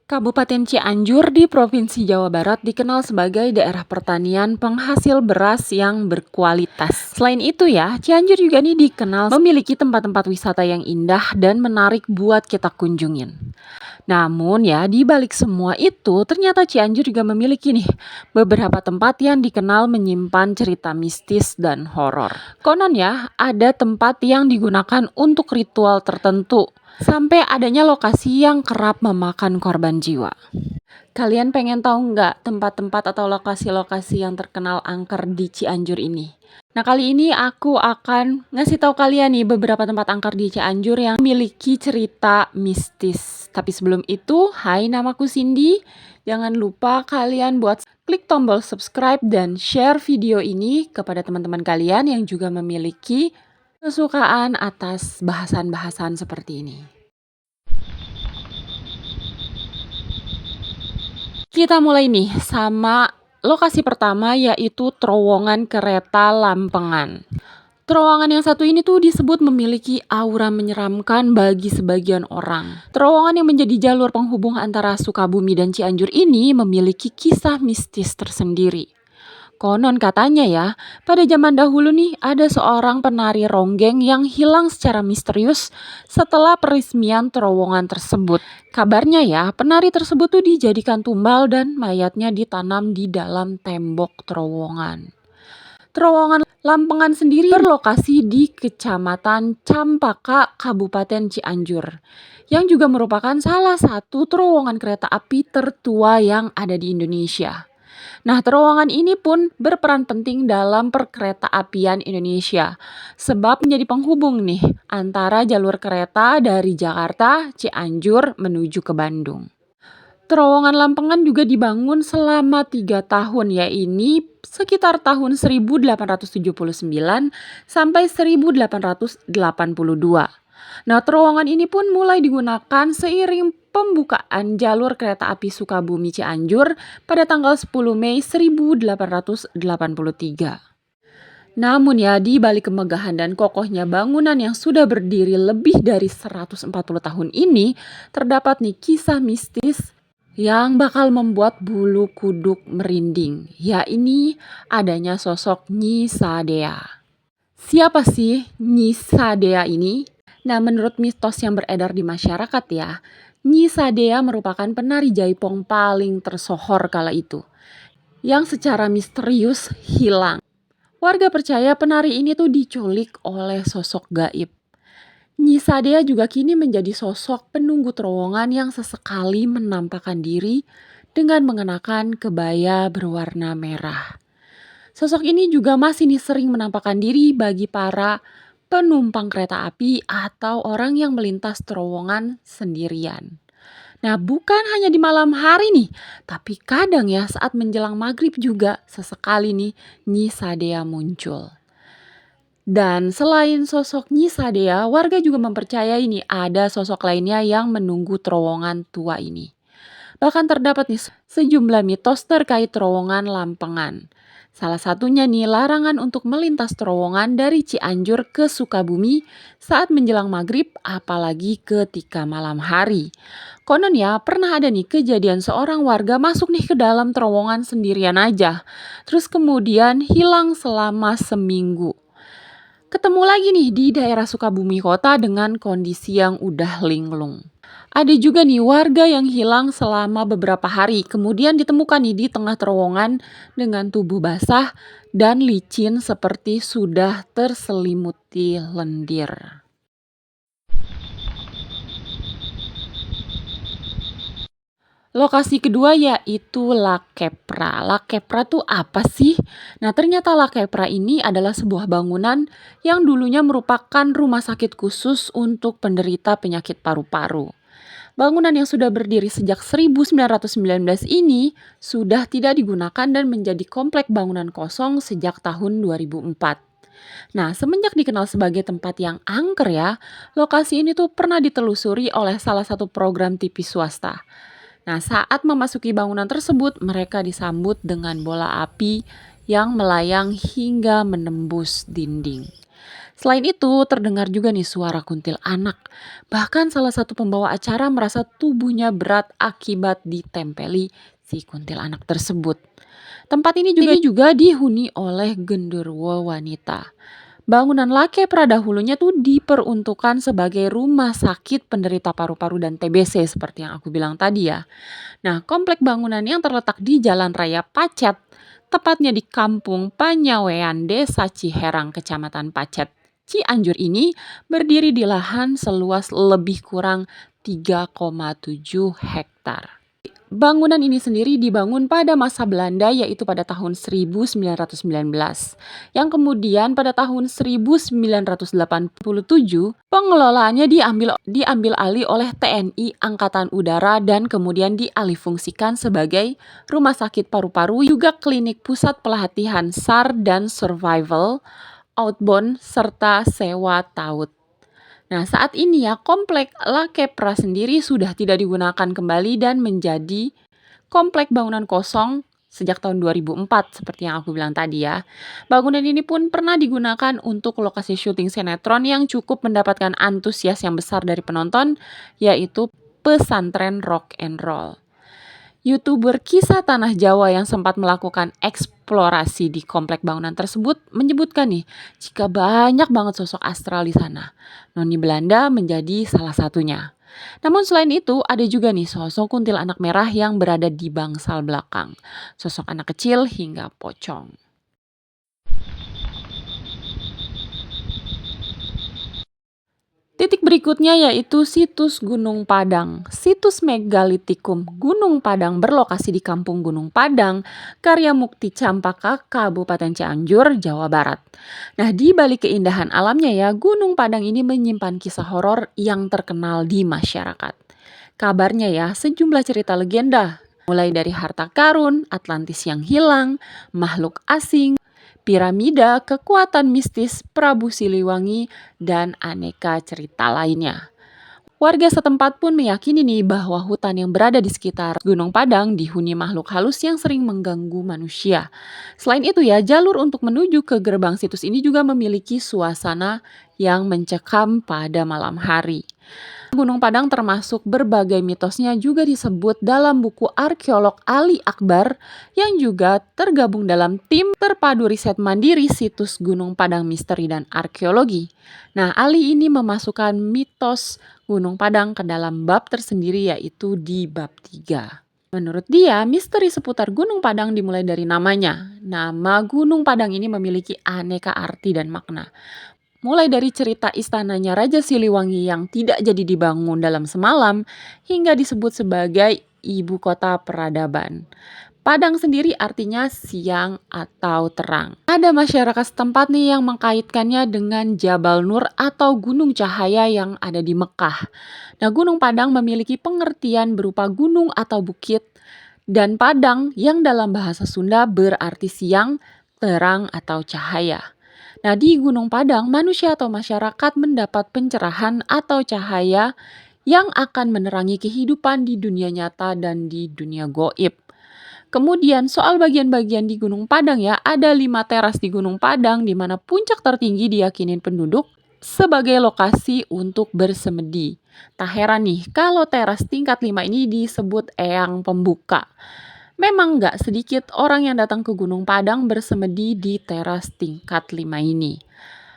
Kabupaten Cianjur di Provinsi Jawa Barat dikenal sebagai daerah pertanian penghasil beras yang berkualitas. Selain itu ya, Cianjur juga nih dikenal memiliki tempat-tempat wisata yang indah dan menarik buat kita kunjungin. Namun ya, di balik semua itu, ternyata Cianjur juga memiliki nih beberapa tempat yang dikenal menyimpan cerita mistis dan horor. Konon ya, ada tempat yang digunakan untuk ritual tertentu, sampai adanya lokasi yang kerap memakan korban jiwa. Kalian pengen tahu nggak tempat-tempat atau lokasi-lokasi yang terkenal angker di Cianjur ini? Nah, kali ini aku akan ngasih tahu kalian nih beberapa tempat angker di Cianjur yang memiliki cerita mistis. Tapi sebelum itu, hai, namaku Cindy. Jangan lupa kalian buat klik tombol subscribe dan share video ini kepada teman-teman kalian yang juga memiliki kesukaan atas bahasan-bahasan seperti ini. Kita mulai nih sama lokasi pertama, yaitu terowongan kereta Lampengan. Terowongan yang satu ini tuh disebut memiliki aura menyeramkan bagi sebagian orang. Terowongan yang menjadi jalur penghubung antara Sukabumi dan Cianjur ini memiliki kisah mistis tersendiri. Konon katanya ya, pada zaman dahulu nih ada seorang penari ronggeng yang hilang secara misterius setelah peresmian terowongan tersebut. Kabarnya ya, penari tersebut tuh dijadikan tumbal dan mayatnya ditanam di dalam tembok terowongan. Terowongan Lampengan sendiri berlokasi di Kecamatan Campaka, Kabupaten Cianjur, yang juga merupakan salah satu terowongan kereta api tertua yang ada di Indonesia. Nah, terowongan ini pun berperan penting dalam perkereta-apian Indonesia, sebab menjadi penghubung nih antara jalur kereta dari Jakarta, Cianjur menuju ke Bandung. Terowongan Lampengan juga dibangun selama 3 tahun, yaitu sekitar tahun 1879 sampai 1882. Nah, terowongan ini pun mulai digunakan seiring pembukaan jalur kereta api Sukabumi Cianjur pada tanggal 10 Mei 1883. Namun ya, di balik kemegahan dan kokohnya bangunan yang sudah berdiri lebih dari 140 tahun ini, terdapat nih kisah mistis yang bakal membuat bulu kuduk merinding, yakni adanya sosok Nyi Sadea. Siapa sih Nyi Sadea ini? Nah, menurut mitos yang beredar di masyarakat ya, Nyi Sadea merupakan penari jaipong paling tersohor kala itu, yang secara misterius hilang. Warga percaya penari ini tuh diculik oleh sosok gaib. Nyi Sadea juga kini menjadi sosok penunggu terowongan yang sesekali menampakkan diri dengan mengenakan kebaya berwarna merah. Sosok ini juga masih sering menampakkan diri bagi para penumpang kereta api atau orang yang melintas terowongan sendirian. Nah, bukan hanya di malam hari nih, tapi kadang ya saat menjelang maghrib juga sesekali nih Nyi Sadea muncul. Dan selain sosok Nyi Sadea, warga juga mempercayai nih ada sosok lainnya yang menunggu terowongan tua ini. Bahkan terdapat nih sejumlah mitos terkait terowongan Lampengan. Salah satunya nih larangan untuk melintas terowongan dari Cianjur ke Sukabumi saat menjelang maghrib, apalagi ketika malam hari. Konon ya pernah ada nih kejadian seorang warga masuk nih ke dalam terowongan sendirian aja, terus kemudian hilang selama seminggu. Ketemu lagi nih di daerah Sukabumi kota dengan kondisi yang udah linglung. Ada juga nih warga yang hilang selama beberapa hari, kemudian ditemukan nih di tengah terowongan dengan tubuh basah dan licin seperti sudah terselimuti lendir. Lokasi kedua yaitu La Kepra. La Kepra tuh apa sih? Nah, ternyata La Kepra ini adalah sebuah bangunan yang dulunya merupakan rumah sakit khusus untuk penderita penyakit paru-paru. Bangunan yang sudah berdiri sejak 1919 ini sudah tidak digunakan dan menjadi komplek bangunan kosong sejak tahun 2004. Nah, semenjak dikenal sebagai tempat yang angker ya, lokasi ini tuh pernah ditelusuri oleh salah satu program TV swasta. Nah, saat memasuki bangunan tersebut, mereka disambut dengan bola api yang melayang hingga menembus dinding. Selain itu, terdengar juga nih suara kuntil anak. Bahkan salah satu pembawa acara merasa tubuhnya berat akibat ditempeli si kuntil anak tersebut. Tempat ini juga dihuni oleh genderuwo wanita. Bangunan Lake Pradahulunya tuh diperuntukkan sebagai rumah sakit penderita paru-paru dan TBC seperti yang aku bilang tadi ya. Nah, komplek bangunan yang terletak di Jalan Raya Pacet, tepatnya di Kampung Panyawean, Desa Ciherang, Kecamatan Pacet, Cianjur ini berdiri di lahan seluas lebih kurang 3,7 hektar. Bangunan ini sendiri dibangun pada masa Belanda yaitu pada tahun 1919. Yang kemudian pada tahun 1987 pengelolaannya diambil alih oleh TNI Angkatan Udara dan kemudian dialihfungsikan sebagai rumah sakit paru-paru juga klinik pusat pelatihan SAR dan survival, outbound serta sewa taut. Nah, saat ini ya komplek La Kepra sendiri sudah tidak digunakan kembali dan menjadi komplek bangunan kosong sejak tahun 2004 seperti yang aku bilang tadi ya. Bangunan ini pun pernah digunakan untuk lokasi syuting sinetron yang cukup mendapatkan antusias yang besar dari penonton, yaitu Pesantren Rock and Roll. YouTuber kisah tanah Jawa yang sempat melakukan eksplorasi di komplek bangunan tersebut menyebutkan nih, jika banyak banget sosok astral di sana. Noni Belanda menjadi salah satunya. Namun selain itu ada juga nih sosok kuntil anak merah yang berada di bangsal belakang. Sosok anak kecil hingga pocong. Titik berikutnya yaitu situs Gunung Padang. Situs Megalitikum Gunung Padang berlokasi di Kampung Gunung Padang, Karya Mukti Campaka, Kabupaten Cianjur, Jawa Barat. Nah, di balik keindahan alamnya ya, Gunung Padang ini menyimpan kisah horor yang terkenal di masyarakat. Kabarnya ya, sejumlah cerita legenda, mulai dari harta karun, Atlantis yang hilang, makhluk asing, piramida, kekuatan mistis Prabu Siliwangi, dan aneka cerita lainnya. Warga setempat pun meyakini nih bahwa hutan yang berada di sekitar Gunung Padang dihuni makhluk halus yang sering mengganggu manusia. Selain itu ya, jalur untuk menuju ke gerbang situs ini juga memiliki suasana yang mencekam pada malam hari. Gunung Padang termasuk berbagai mitosnya juga disebut dalam buku arkeolog Ali Akbar yang juga tergabung dalam tim terpadu riset mandiri situs Gunung Padang Misteri dan Arkeologi. Nah, Ali ini memasukkan mitos Gunung Padang ke dalam bab tersendiri yaitu di bab 3. Menurut dia, misteri seputar Gunung Padang dimulai dari namanya. Nama Gunung Padang ini memiliki aneka arti dan makna. Mulai dari cerita istananya Raja Siliwangi yang tidak jadi dibangun dalam semalam hingga disebut sebagai ibu kota peradaban. Padang sendiri artinya siang atau terang. Ada masyarakat setempat nih yang mengkaitkannya dengan Jabal Nur atau Gunung Cahaya yang ada di Mekah. Nah, Gunung Padang memiliki pengertian berupa gunung atau bukit dan padang yang dalam bahasa Sunda berarti siang, terang atau cahaya. Nah, di Gunung Padang, manusia atau masyarakat mendapat pencerahan atau cahaya yang akan menerangi kehidupan di dunia nyata dan di dunia goib. Kemudian soal bagian-bagian di Gunung Padang ya, ada 5 teras di Gunung Padang di mana puncak tertinggi diyakinin penduduk sebagai lokasi untuk bersemedi. Tak heran nih kalau teras tingkat 5 ini disebut eyang pembuka. Memang nggak sedikit orang yang datang ke Gunung Padang bersemedi di teras tingkat 5 ini.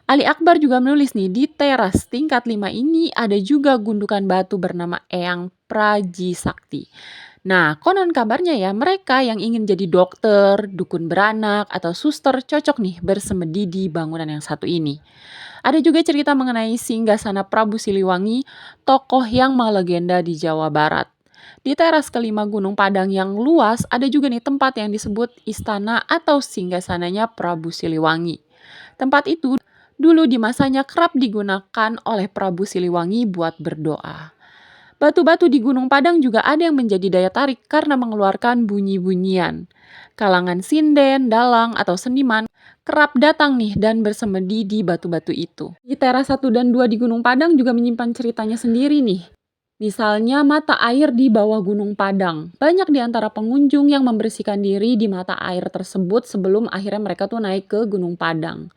Ali Akbar juga menulis nih, di teras tingkat 5 ini ada juga gundukan batu bernama Eyang Prajisakti. Nah, konon kabarnya ya, mereka yang ingin jadi dokter, dukun beranak, atau suster cocok nih bersemedi di bangunan yang satu ini. Ada juga cerita mengenai singgasana Prabu Siliwangi, tokoh yang melegenda di Jawa Barat. Di teras kelima Gunung Padang yang luas, ada juga nih tempat yang disebut istana atau singgasananya Prabu Siliwangi. Tempat itu dulu di masanya kerap digunakan oleh Prabu Siliwangi buat berdoa. Batu-batu di Gunung Padang juga ada yang menjadi daya tarik karena mengeluarkan bunyi-bunyian. Kalangan sinden, dalang, atau seniman kerap datang nih dan bersemedi di batu-batu itu. Di teras 1 dan 2 di Gunung Padang juga menyimpan ceritanya sendiri nih. Misalnya mata air di bawah Gunung Padang. Banyak di antara pengunjung yang membersihkan diri di mata air tersebut sebelum akhirnya mereka tuh naik ke Gunung Padang.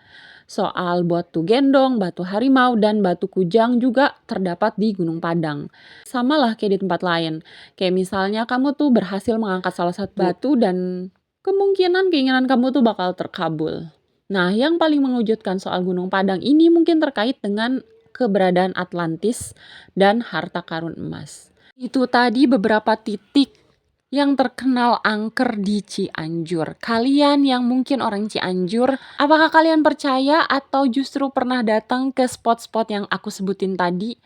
Soal Batu Gendong, Batu Harimau, dan Batu Kujang juga terdapat di Gunung Padang. Sama lah kayak di tempat lain. Kayak misalnya kamu tuh berhasil mengangkat salah satu batu dan kemungkinan keinginan kamu tuh bakal terkabul. Nah, yang paling mengejutkan soal Gunung Padang ini mungkin terkait dengan keberadaan Atlantis dan harta karun emas. Itu tadi beberapa titik yang terkenal angker di Cianjur. Kalian yang mungkin orang Cianjur, apakah kalian percaya atau justru pernah datang ke spot-spot yang aku sebutin tadi?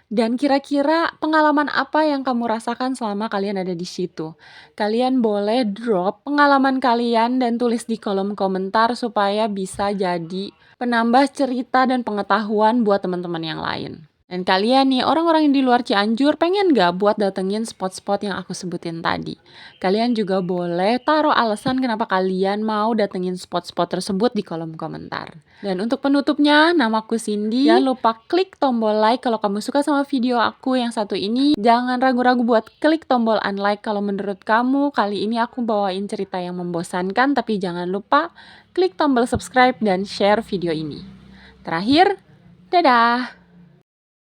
Dan kira-kira pengalaman apa yang kamu rasakan selama kalian ada di situ? Kalian boleh drop pengalaman kalian dan tulis di kolom komentar supaya bisa jadi penambah cerita dan pengetahuan buat teman-teman yang lain. Dan kalian nih, orang-orang yang di luar Cianjur pengen gak buat datengin spot-spot yang aku sebutin tadi? Kalian juga boleh taruh alasan kenapa kalian mau datengin spot-spot tersebut di kolom komentar. Dan untuk penutupnya, namaku Cindy. Jangan lupa klik tombol like kalau kamu suka sama video aku yang satu ini. Jangan ragu-ragu buat klik tombol unlike kalau menurut kamu kali ini aku bawain cerita yang membosankan. Tapi jangan lupa klik tombol subscribe dan share video ini. Terakhir, dadah!